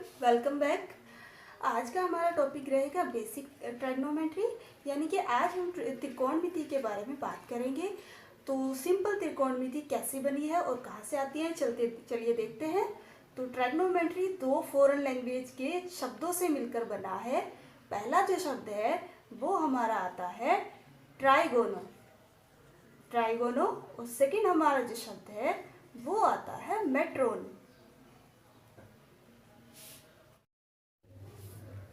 Welcome back. आज का हमारा टॉपिक रहेगा बेसिक ट्राइग्नोमेट्री, यानी कि आज हम त्रिकोणमिति के बारे में बात करेंगे। तो सिंपल त्रिकोणमिति कैसे बनी है और कहाँ से आती है, चलिए देखते हैं। तो ट्राइग्नोमेट्री दो फॉरेन लैंग्वेज के शब्दों से मिलकर बना है। पहला जो शब्द है वो हमारा आता है ट्राइगोनो, ट्राइगोनो, और सेकेंड हमारा जो शब्द है वो आता है मेट्रोन।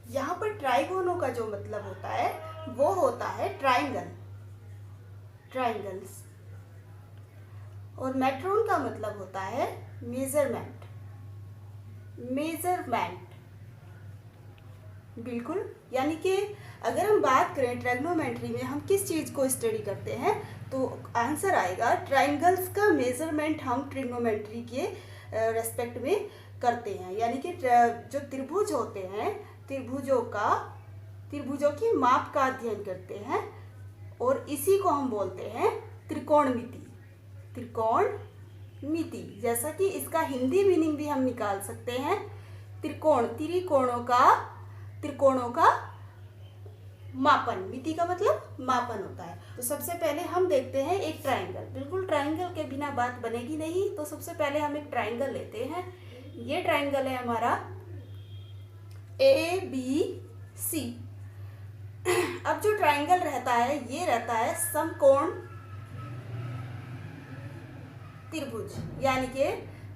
यहाँ पर ट्राइगोनो का जो मतलब होता है वो होता है ट्राइंगल, ट्राइंगल्स, और मेट्रोन का मतलब होता है मेजरमेंट, मेजरमेंट। बिल्कुल, यानी कि अगर हम बात करें ट्राइग्नोमेट्री में हम किस चीज़ को स्टडी करते हैं तो आंसर आएगा ट्राइंगल्स का मेजरमेंट हम ट्रिग्नोमेट्री के रेस्पेक्ट में करते हैं। यानी कि जो त्रिभुज होते हैं त्रिभुजों की माप का अध्ययन करते हैं और इसी को हम बोलते हैं त्रिकोणमिति, त्रिकोणमिति। जैसा कि इसका हिंदी मीनिंग भी हम निकाल सकते हैं, त्रिकोणों का मापन, मिति का मतलब मापन होता है। तो सबसे पहले हम देखते हैं एक ट्राइंगल। बिल्कुल, ट्राइंगल के बिना बात बनेगी नहीं, तो सबसे पहले हम एक ट्राइंगल लेते हैं। ये ट्राइंगल है हमारा ABC। अब जो ट्राइंगल रहता है ये रहता है समकोण त्रिभुज, यानी कि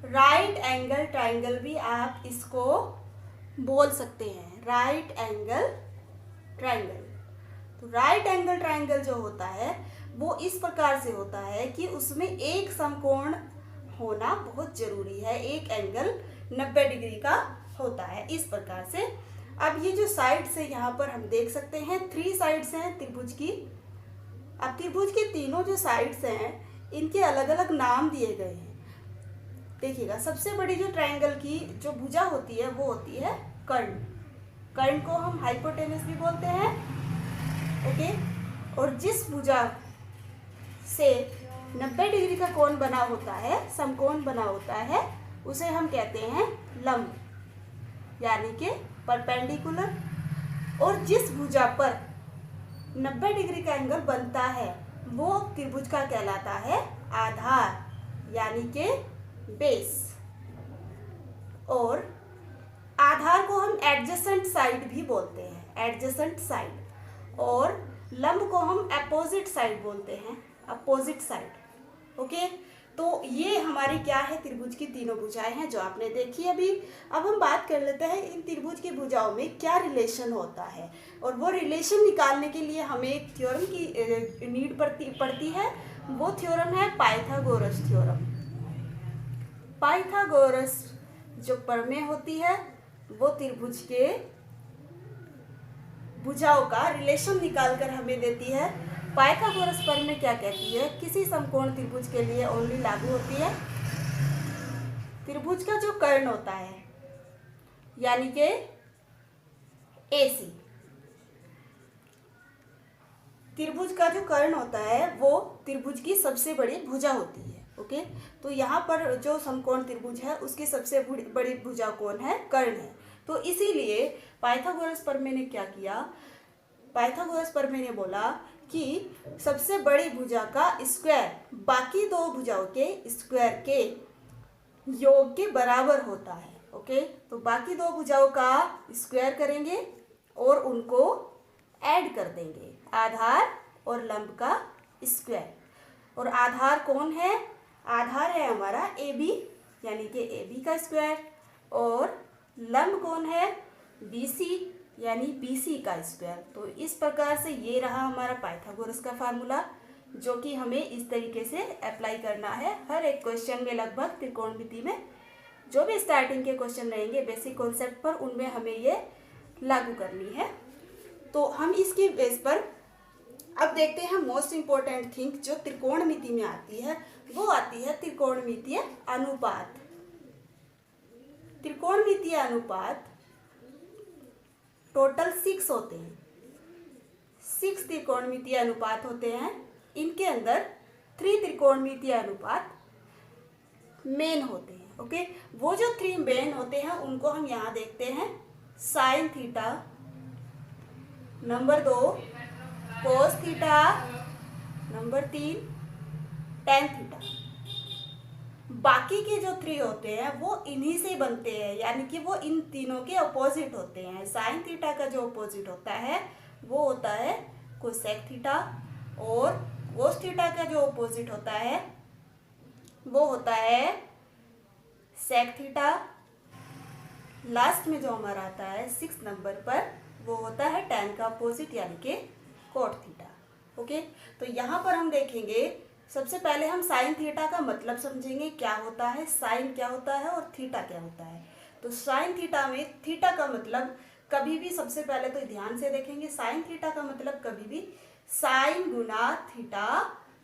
राइट एंगल ट्राइंगल भी आप इसको बोल सकते हैं, राइट एंगल ट्राइंगल। तो राइट एंगल ट्राइंगल जो होता है वो इस प्रकार से होता है कि उसमें एक समकोण होना बहुत जरूरी है, एक एंगल 90 डिग्री का होता है, इस प्रकार से। अब ये जो साइड्स है यहाँ पर हम देख सकते हैं 3 साइड्स हैं त्रिभुज की। अब त्रिभुज की तीनों जो साइड्स हैं इनके अलग अलग नाम दिए गए हैं। देखिएगा, सबसे बड़ी जो ट्राइंगल की जो भुजा होती है वो होती है कर्ण, कर्ण को हम हाइपोटेनस भी बोलते हैं, ओके। और जिस भुजा से 90 डिग्री का कोण बना होता है, समकोण बना होता है, उसे हम कहते हैं लंब, यानी कि परपेंडिकुलर। और जिस भुजा पर 90 डिग्री का एंगल बनता है वो त्रिभुज का कहलाता है आधार, यानी कि बेस। और आधार को हम एडजेसेंट साइड भी बोलते हैं, एडजेसेंट साइड। और लंब को हम अपोजिट साइड बोलते हैं, अपोजिट साइड, ओके। तो ये हमारी क्या है, त्रिभुज की तीनों भुजाएं हैं जो आपने देखी अभी। अब हम बात कर लेते हैं इन त्रिभुज की भुजाओं में क्या रिलेशन होता है, और वो रिलेशन निकालने के लिए हमें एक थ्योरम की नीड पड़ती है। वो थ्योरम है पाइथागोरस थ्योरम। पाइथागोरस जो प्रमेय होती है वो त्रिभुज के भुजाओं का रिलेशन निकालकर हमें देती है। पाइथागोरस प्रमेय क्या कहती है, किसी समकोण त्रिभुज के लिए ओनली लागू होती है। त्रिभुज का जो कर्ण होता है यानी कि AC, त्रिभुज का जो कर्ण होता है वो त्रिभुज की सबसे बड़ी भुजा होती है, ओके। तो यहाँ पर जो समकोण त्रिभुज है उसकी सबसे बड़ी भुजा कौन है, कर्ण है। तो इसीलिए पाइथागोरस प्रमेय ने क्या किया, पाइथागोरस प्रमेय ने बोला कि सबसे बड़ी भुजा का स्क्वायर बाकी दो भुजाओं के स्क्वायर के योग के बराबर होता है, ओके। तो बाकी दो भुजाओं का स्क्वायर करेंगे और उनको ऐड कर देंगे, आधार और लंब का स्क्वायर। और आधार कौन है, आधार है हमारा AB, यानी कि AB का स्क्वायर। और लंब कौन है, BC, यानी BC का स्क्वायर। तो इस प्रकार से ये रहा हमारा पाइथागोरस का फार्मूला, जो कि हमें इस तरीके से अप्लाई करना है हर एक क्वेश्चन में। लगभग त्रिकोणमिति में जो भी स्टार्टिंग के क्वेश्चन रहेंगे बेसिक कॉन्सेप्ट पर, उनमें हमें ये लागू करनी है। तो हम इसकी बेस पर अब देखते हैं मोस्ट इम्पोर्टेंट थिंग जो त्रिकोणमिति में आती है, वो आती है त्रिकोणमितीय अनुपात। त्रिकोणमितीय अनुपात टोटल 6 होते हैं, 6 त्रिकोणमितीय अनुपात होते हैं। इनके अंदर 3 त्रिकोणमितीय अनुपात मेन होते हैं। ओके, वो जो 3 मेन होते हैं उनको हम यहाँ देखते हैं। Sine theta, number 2 cos theta, number 3 tan theta. बाकी के जो 3 होते हैं वो इन्हीं से बनते हैं, यानी कि वो इन तीनों के अपोजिट होते हैं। साइन थीटा का जो अपोजिट होता है वो होता है कोसेक थीटा, और कोस थीटा का जो अपोजिट होता है वो होता है सेक थीटा। लास्ट में जो हमारा आता है 6 नंबर पर वो होता है टेन का अपोजिट, यानी कि कोट थीटा। ओके, तो यहाँ पर हम देखेंगे, सबसे पहले हम साइन थीटा का मतलब समझेंगे, क्या होता है साइन, क्या होता है और थीटा क्या होता है। तो साइन थीटा में थीटा का मतलब कभी भी, सबसे पहले तो ध्यान से देखेंगे, साइन थीटा का मतलब कभी भी साइन गुना थीटा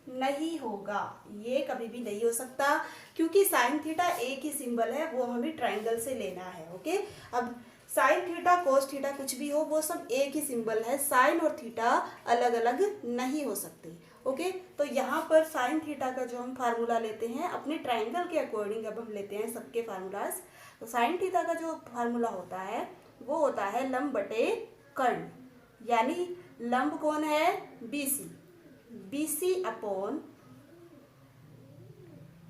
नहीं होगा, ये कभी भी नहीं हो सकता, क्योंकि साइन थीटा एक ही सिंबल है, वो हमें ट्राइंगल से लेना है। ओके, अब साइन थीटा कोस थीटा कुछ भी हो, वो सब एक ही सिंबल है, साइन और थीटा अलग अलग नहीं हो सकते। ओके, तो यहाँ पर साइन थीटा का जो हम फार्मूला लेते हैं अपने ट्राइंगल के अकॉर्डिंग, अब हम लेते हैं सबके फार्मूलाज। तो साइन थीटा का जो फार्मूला होता है वो होता है लंब बटे कर्ण, यानी लंब कौन है, BC, BC upon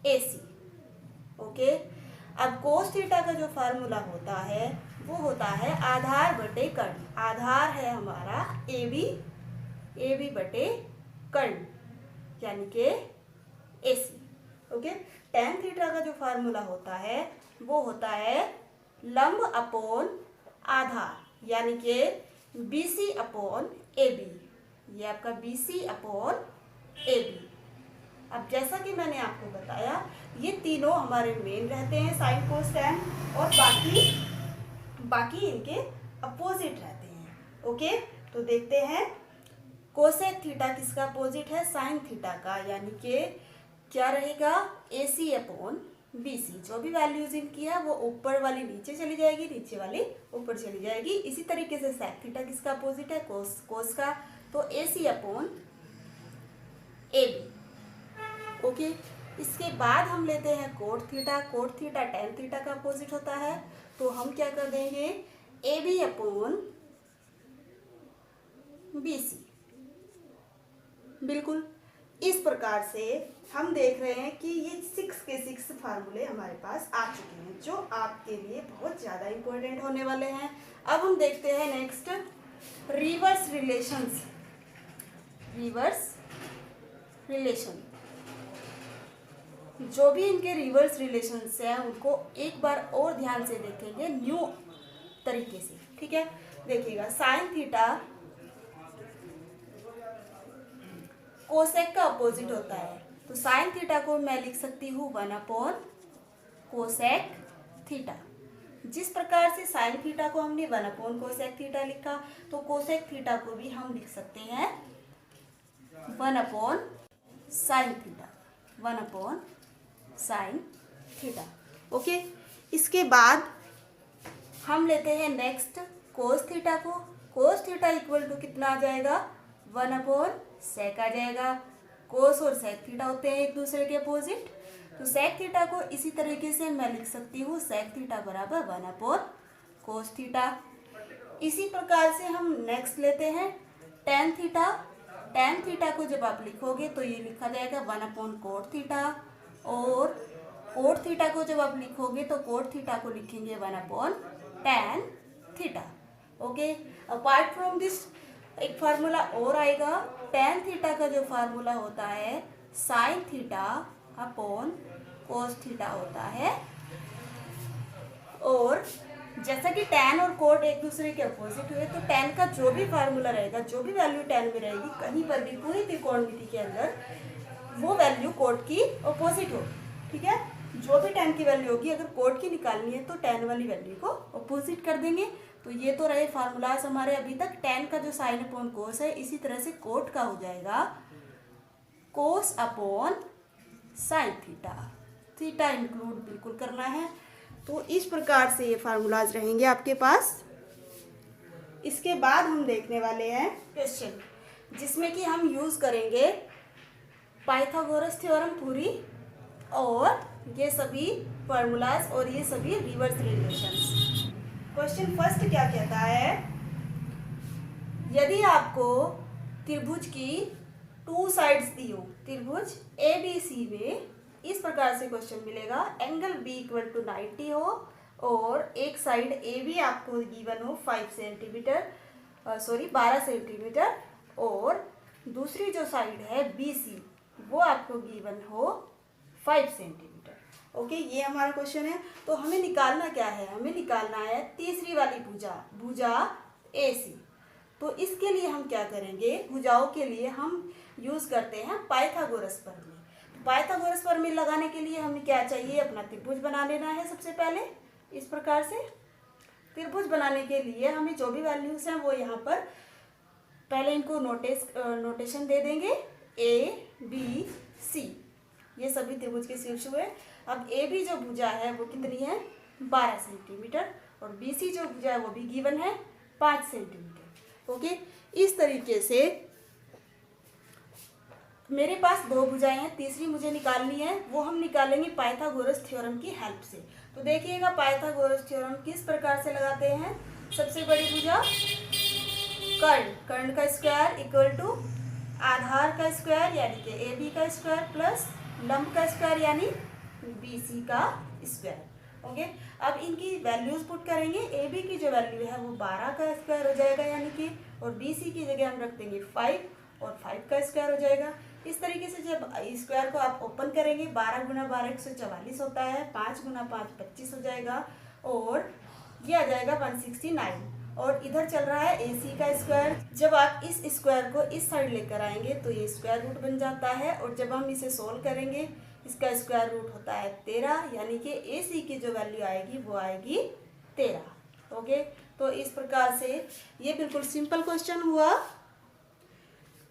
AC। Okay, अब कोस थीटा का जो फार्मूला होता है वो होता है आधार बटे कर्ण। आधार है हमारा AB, AB बटे कर्ण, यानी कि AC। ओके, टेन थीटा का जो फार्मूला होता है वो होता है लंब अपॉन आधार, यानी कि BC अपॉन AB, ये आपका BC अपॉन AB। अब जैसा कि मैंने आपको बताया, ये तीनों हमारे मेन रहते हैं, साइन कोस टेन, और बाकी इनके अपोजिट रहते हैं। ओके, तो देखते हैं कोसेक थीटा किसका अपोजिट है, साइन थीटा का, यानी कि क्या रहेगा AC अपॉन BC। जो भी वैल्यूज इनकी है वो ऊपर वाली नीचे चली जाएगी, नीचे वाली ऊपर चली जाएगी। इसी तरीके से सेक थीटा किसका अपोजिट है, कोस का, तो AC अपॉन AB। ओके, इसके बाद हम लेते हैं cot theta. Cot theta tan theta का अपोजिट होता है, तो हम क्या कर देंगे, AB अपॉन BC। बिल्कुल इस प्रकार से हम देख रहे हैं कि ये 6 के 6 फार्मूले हमारे पास आ चुके हैं, जो आपके लिए बहुत ज़्यादा इंपॉर्टेंट होने वाले हैं। अब हम देखते हैं next reverse relations. Reverse relation, जो भी इनके रिवर्स रिलेशंस हैं उनको एक बार और ध्यान से देखेंगे न्यू तरीके से। ठीक है, देखिएगा, साइन थीटा कोसेक का अपोजिट होता है, तो साइन थीटा को मैं लिख सकती हूँ 1 अपॉन कोसेक थीटा। जिस प्रकार से साइन थीटा को हमने 1 अपॉन कोसेक थीटा लिखा, तो कोसेक थीटा को भी हम लिख सकते हैं 1 upon sine theta, 1 upon sine theta. Okay, इसके बाद हम लेते हैं नेक्स्ट कोस थीटा को। कोस थीटा इक्वल टू कितना आ जाएगा, 1 अपॉन सेक आ जाएगा। कोस और सेक थीटा होते हैं एक दूसरे के अपोजिट, तो सेक थीटा को इसी तरीके से मैं लिख सकती हूँ सेक थीटा बराबर 1 अपॉन कोस थीटा। इसी प्रकार से हम नेक्स्ट लेते हैं टेन थीटा। टेन थीटा को जब आप लिखोगे तो ये लिखा जाएगा 1 अपॉन कोट थीटा, और कोट थीटा को जब आप लिखोगे तो कोट थीटा को लिखेंगे 1 upon tan theta. Okay, apart from this एक फार्मूला और आएगा, टेन थीटा का जो फार्मूला होता है sine theta upon cos theta होता है। और जैसा कि टेन और कोट एक दूसरे के अपोजिट हुए, तो टेन का जो भी फार्मूला रहेगा, जो भी वैल्यू टेन में रहेगी, कहीं पर भी पूरी त्रिकोणमिति के अंदर वो वैल्यू कोट की अपोजिट होगी। ठीक है, जो भी टेन की वैल्यू होगी, अगर कोट की निकालनी है तो टेन वाली वैल्यू को अपोजिट कर देंगे। तो ये तो रहे फार्मूलाज हमारे अभी तक। टेन का जो साइन अपॉन कोस है, इसी तरह से कोट का हो जाएगा कोस upon sine theta. Theta include बिल्कुल करना है। तो इस प्रकार से ये फार्मूलाज रहेंगे आपके पास। इसके बाद हम देखने वाले हैं क्वेश्चन, जिसमें कि हम यूज करेंगे पाइथागोरस थ्योरम पूरी और ये सभी फार्मूलाज और ये सभी रिवर्स रिलेशंस। क्वेश्चन फर्स्ट क्या कहता है, यदि आपको त्रिभुज की 2 साइड्स दी हो, त्रिभुज ABC में इस प्रकार से क्वेश्चन मिलेगा, एंगल B इक्वल टू 90 हो और एक साइड AB आपको गिवन हो 12 सेंटीमीटर और दूसरी जो साइड है BC वो आपको गिवन हो 5 सेंटीमीटर। ओके, ये हमारा क्वेश्चन है। तो हमें निकालना क्या है, हमें निकालना है तीसरी वाली भुजा AC। तो इसके लिए हम क्या करेंगे, भुजाओं के लिए हम यूज़ करते हैं पाइथागोरस प्रमेय। तो पाइथागोरस प्रमेय लगाने के लिए हमें क्या चाहिए, अपना त्रिभुज बना लेना है। सबसे पहले इस प्रकार से त्रिभुज बनाने के लिए हमें जो भी वैल्यूज़ हैं वो यहाँ पर पहले इनको नोटेशन दे देंगे, ABC, ये सभी त्रिभुज के शीर्ष हुए। अब AB जो भुजा है वो कितनी है, 12 सेंटीमीटर और BC जो भुजा है वो भी गिवन है 5 सेंटीमीटर। ओके, इस तरीके से मेरे पास 2 भुजाएं हैं, तीसरी मुझे निकालनी है, वो हम निकालेंगे पाइथागोरस थ्योरम की हेल्प से। तो देखिएगा पाइथागोरस थ्योरम किस प्रकार से लगाते हैं। सबसे बड़ी भुजा कर्ण का स्क्वायर इक्वल टू आधार का स्क्वायर यानी कि AB का स्क्वायर प्लस लंब का स्क्वायर यानी BC का स्क्वायर। ओके, अब इनकी वैल्यूज पुट करेंगे। AB की जो वैल्यू है वो 12 का स्क्वायर हो जाएगा यानी कि, और BC की जगह हम रख देंगे 5 और 5 का स्क्वायर हो जाएगा। इस तरीके से जब स्क्वायर को आप ओपन करेंगे 12 गुना 12 144 होता है, 5 गुना 5 25 हो जाएगा और ये आ जाएगा 169। और इधर चल रहा है AC का स्क्वायर। जब आप इस स्क्वायर को इस साइड लेकर आएंगे तो ये स्क्वायर रूट बन जाता है और जब हम इसे सोल्व करेंगे इसका स्क्वायर रूट होता है 13 यानी कि AC की जो वैल्यू आएगी वो आएगी 13। ओके, तो इस प्रकार से ये बिल्कुल सिंपल क्वेश्चन हुआ।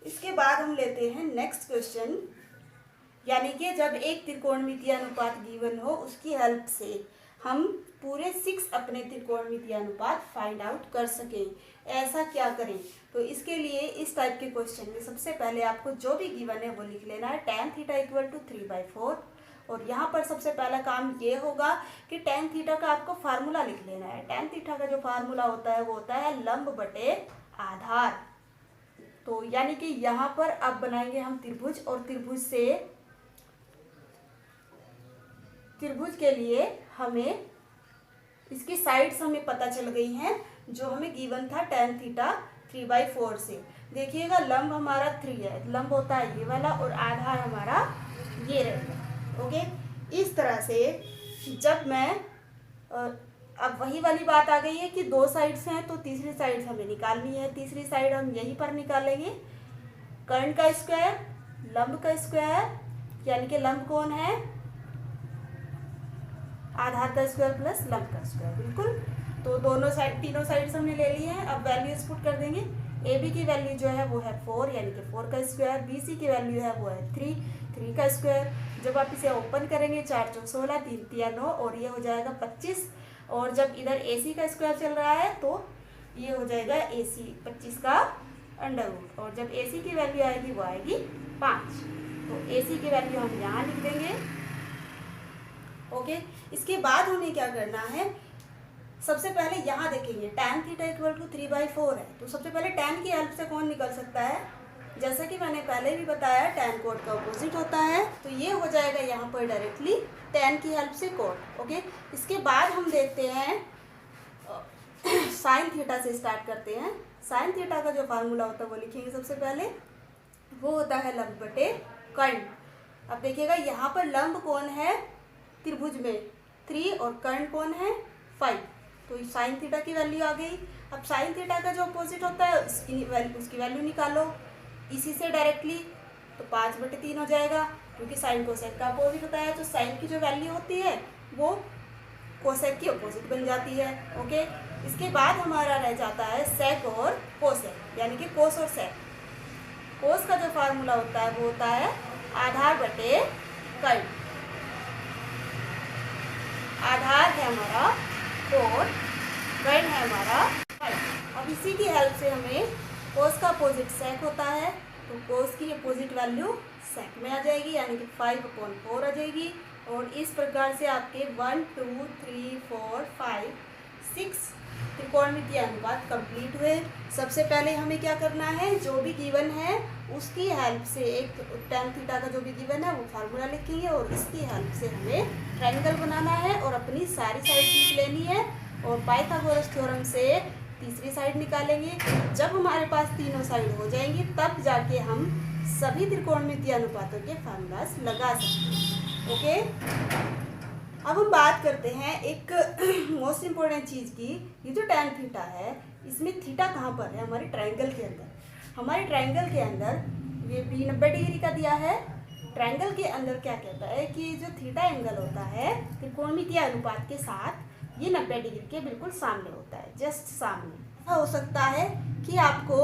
इसके बाद हम लेते हैं नेक्स्ट क्वेश्चन, यानी कि जब एक त्रिकोणमितीय अनुपात गिवन हो उसकी हेल्प से हम पूरे 6 अपने त्रिकोणमितीय अनुपात फाइंड आउट कर सकें। ऐसा क्या करें, तो इसके लिए इस टाइप के क्वेश्चन में सबसे पहले आपको जो भी गिवन है वो लिख लेना है। tan थीटा इक्वल टू 3/4 और यहाँ पर सबसे पहला काम ये होगा कि tan थीटा का आपको फार्मूला लिख लेना है। tan थीटा का जो फार्मूला होता है वो होता है लंब बटे आधार। तो यानी कि यहाँ पर अब बनाएंगे हम त्रिभुज और त्रिभुज के लिए हमें इसकी साइड्स हमें पता चल गई हैं जो हमें गिवन था tan थीटा 3/4 से। देखिएगा लंब हमारा 3 है, लंब होता है ये वाला और आधार हमारा ये रहेगा। ओके, इस तरह से जब मैं अब वही वाली बात आ गई है कि 2 साइड्स हैं तो तीसरी साइड हमें निकालनी है। तीसरी साइड हम यहीं पर निकालेंगे, कर्ण का स्क्वायर लंब का स्क्वायर यानी कि लंब कौन है, आधार का स्क्वायर प्लस लंब का स्क्वायर। बिल्कुल, तो तीनों साइड्स हमने ले लिए हैं। अब वैल्यूज पुट कर देंगे। AB की वैल्यू जो है वो है 4 यानी कि 4 का स्क्वायर, BC की वैल्यू है वो है 3 का स्क्वायर। जब आप इसे ओपन करेंगे 4 चौक 16 3 3 9 और ये हो जाएगा 25 और जब इधर AC का स्क्वायर चल रहा है तो ये हो जाएगा AC 25 का अंडर रूट और जब AC की वैल्यू आएगी वो आएगी 5। तो AC की वैल्यू हम यहाँ लिख देंगे। ओके, इसके बाद हमें क्या करना है, सबसे पहले यहाँ देखेंगे tan थीटा इक्वल टू 3/4 है। तो सबसे पहले tan की हेल्प से कौन निकल सकता है, जैसा कि मैंने पहले भी बताया tan कोट का अपोजिट होता है। तो ये हो जाएगा यहाँ पर डायरेक्टली tan की हेल्प से कोट। ओके, इसके बाद हम देखते हैं साइन थीटा से स्टार्ट करते हैं। साइन थीटा का जो फार्मूला होता है वो लिखेंगे सबसे पहले, वो होता है लंब बटे कर्ण। अब देखिएगा यहाँ पर लंब कौन है त्रिभुज में 3 और कर्ण कौन है 5। तो साइन थीटा की वैल्यू आ गई। अब साइन थीटा का जो अपोजिट होता है उसकी वैल्यू निकालो इसी से डायरेक्टली, तो 5/3 हो जाएगा क्योंकि साइन कोसेक का अपोजिट होता है। तो साइन की जो वैल्यू होती है वो कोसेक की अपोजिट बन जाती है। ओके, इसके बाद हमारा रह जाता है सेक और कोसेक यानी कि कोस और सेक। कोस का जो फार्मूला होता है वो होता है आधार बटे कर्ण। आधार है हमारा 4, कर्ण है हमारा 5। अब इसी की हेल्प से हमें कोस का अपोजिट सेक होता है, तो कोस की अपोजिट वैल्यू सेक में आ जाएगी, यानी कि 5/4 आ जाएगी। और इस प्रकार से आपके 1 2 3 4 5 6 त्रिकोणमितीय अनुपात कंप्लीट हुए। सबसे पहले हमें क्या करना है, जो भी गिवन है उसकी हेल्प से एक tan थीटा का जो भी गिवन है वो फार्मूला लिखेंगे और इसकी हेल्प से हमें ट्रायंगल बनाना है और अपनी सारी साइड सीख लेनी है और पाइथागोरस थ्योरम से तीसरी साइड निकालेंगे। जब हमारे पास तीनों साइड हो जाएंगी तब जाके हम सभी त्रिकोणमितीय अनुपातों के फार्मूलास लगा सकते हैं। ओके, अब हम बात करते हैं एक मोस्ट इम्पोर्टेंट चीज़ की। ये जो tan थीटा है इसमें थीटा कहाँ पर है हमारे ट्रायंगल के अंदर। हमारे ट्रायंगल के अंदर ये b 90 डिग्री का दिया है। ट्रायंगल के अंदर क्या कहता है कि जो थीटा एंगल होता है त्रिकोणमितीय अनुपात के साथ ये 90 डिग्री के बिल्कुल सामने होता है, जस्ट सामने। हो सकता है कि आपको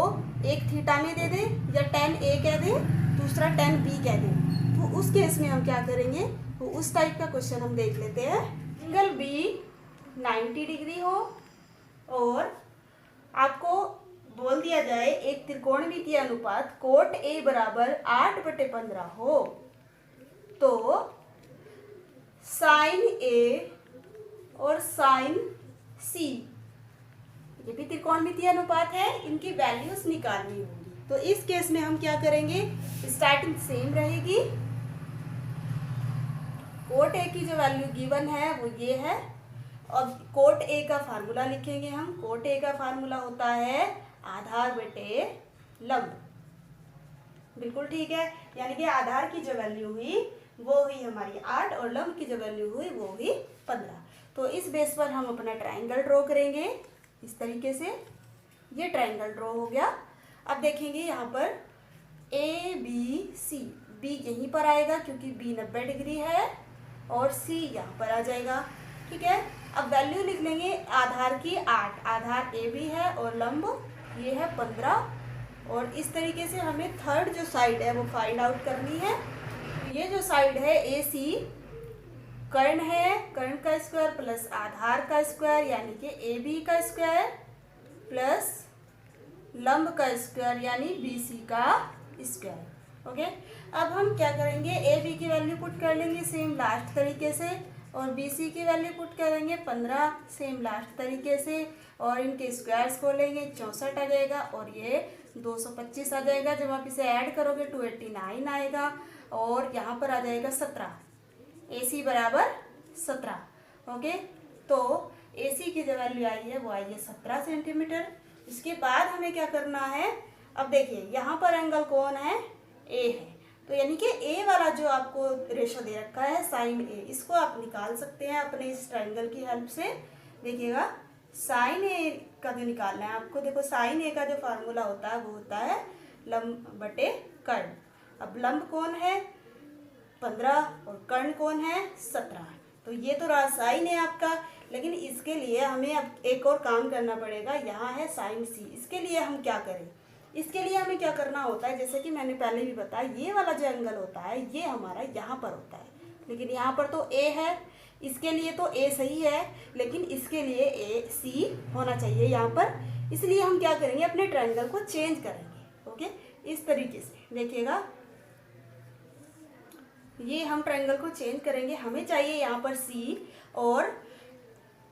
एक थीटा में दे दे या tan A कह दे, दूसरा tan B कह दे, तो उस केस में हम क्या करेंगे, तो उस टाइप का क्वेश्चन हम देख लेते हैं। एंगल B 90 डिग्री हो और आपको बोल दिया जाए एक त्रिकोणमितीय अनुपात कोट A बराबर 8/15 हो, तो साइन A और साइन C ये भी त्रिकोणमितीय अनुपात है, इनकी वैल्यूज निकालनी होगी। तो इस केस में हम क्या करेंगे, स्टार्टिंग सेम रहेगी। कोट ए की जो वैल्यू गिवन है वो ये है और कोट ए का फार्मूला लिखेंगे हम। कोट ए का फार्मूला होता है आधार बटे लंब। बिल्कुल ठीक है, यानी कि आधार की जो वैल्यू हुई वो हुई हमारी 8 और लंब की जो वैल्यू हुई वो हुई 15। तो इस बेस पर हम अपना ट्रायंगल ड्रॉ करेंगे इस तरीके से। ये ट्रायंगल ड्रॉ हो गया। अब देखेंगे यहाँ पर ए बी सी, बी यहीं पर आएगा क्योंकि बी 90 डिग्री है और सी यहाँ पर आ जाएगा। ठीक है, अब वैल्यू लिख लेंगे आधार की 8, आधार ए बी है और लंब ये है 15। और इस तरीके से हमें थर्ड जो साइड है वो फाइंड आउट करनी है। ये जो साइड है ए सी कर्ण है, कर्ण का स्क्वायर प्लस आधार का स्क्वायर यानी कि ए बी का स्क्वायर प्लस लंब का स्क्वायर यानी बी सी का स्क्वायर। ओके, अब हम क्या करेंगे, ए बी की वैल्यू पुट कर लेंगे सेम लास्ट तरीके से और बी सी की वैल्यू पुट करेंगे 15 सेम लास्ट तरीके से और इनके स्क्वायर्स को लेंगे 64 आ जाएगा और ये 225 आ जाएगा। जब आप इसे ऐड करोगे 289 आएगा और यहाँ पर आ जाएगा 17, ए सी बराबर 17। ओके, तो ए सी की जो वैल्यू आई है वो आई है 17 सेंटीमीटर। इसके बाद हमें क्या करना है, अब देखिए यहाँ पर एंगल कौन है, ए है, तो यानी कि ए वाला जो आपको रेशो दे रखा है साइन ए, इसको आप निकाल सकते हैं अपने इस ट्रायंगल की हेल्प से। देखिएगा साइन ए का जो निकालना है आपको, देखो साइन ए का जो फार्मूला होता है वो होता है लंब बटे कर्ण। अब लंब कौन है 15 और कर्ण कौन है 17, तो ये तो रहा साइन है आपका। लेकिन इसके लिए हमें अब एक और काम करना पड़ेगा, यहाँ है साइन सी। इसके लिए हम क्या करें, इसके लिए हमें क्या करना होता है, जैसे कि मैंने पहले भी बताया ये वाला जो एंगल होता है ये हमारा यहाँ पर होता है, लेकिन यहाँ पर तो ए है, इसके लिए तो ए सही है लेकिन इसके लिए ए सी होना चाहिए यहाँ पर। इसलिए हम क्या करेंगे, अपने ट्रायंगल को चेंज करेंगे। ओके, इस तरीके से देखिएगा ये हम ट्रायंगल को चेंज करेंगे, हमें चाहिए यहाँ पर सी। और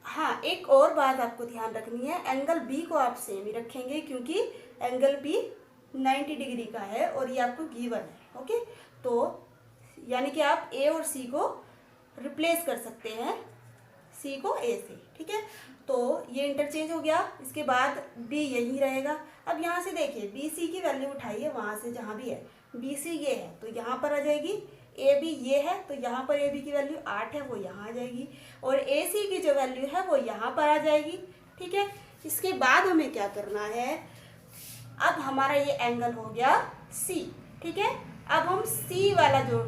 हाँ, एक और बात आपको ध्यान रखनी है, एंगल बी को आप सेम ही रखेंगे क्योंकि एंगल बी 90 डिग्री का है और ये आपको गिवन है। ओके, तो यानी कि आप ए और सी को रिप्लेस कर सकते हैं, सी को ए से। ठीक है, तो ये इंटरचेंज हो गया। इसके बाद बी यही रहेगा। अब यहाँ से देखिए बी सी की वैल्यू उठाइए वहाँ से जहाँ भी है, बी सी ये है तो यहाँ पर आ जाएगी, ए बी ये है तो यहाँ पर ए बी की वैल्यू 8 है वो यहाँ आ जाएगी और ए सी की जो वैल्यू है वो यहाँ पर आ जाएगी। ठीक है, इसके बाद हमें क्या करना है, अब हमारा ये एंगल हो गया सी। ठीक है, अब हम सी वाला जो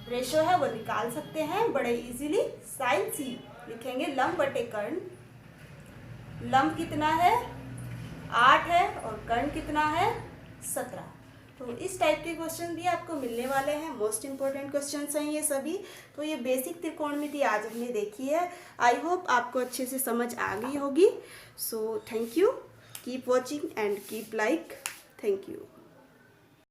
रेशो है वो निकाल सकते हैं बड़े इजीली। साइन सी लिखेंगे लंब बटे कर्ण, लंब कितना है 8 है और कर्ण कितना है 17। तो इस टाइप के क्वेश्चन भी आपको मिलने वाले हैं, मोस्ट इंपॉर्टेंट क्वेश्चंस हैं ये सभी। तो ये बेसिक त्रिकोणमिति आज हमने देखी है, आई होप आपको अच्छे से समझ आ गई होगी। So thank you, keep watching and keep like, thank you.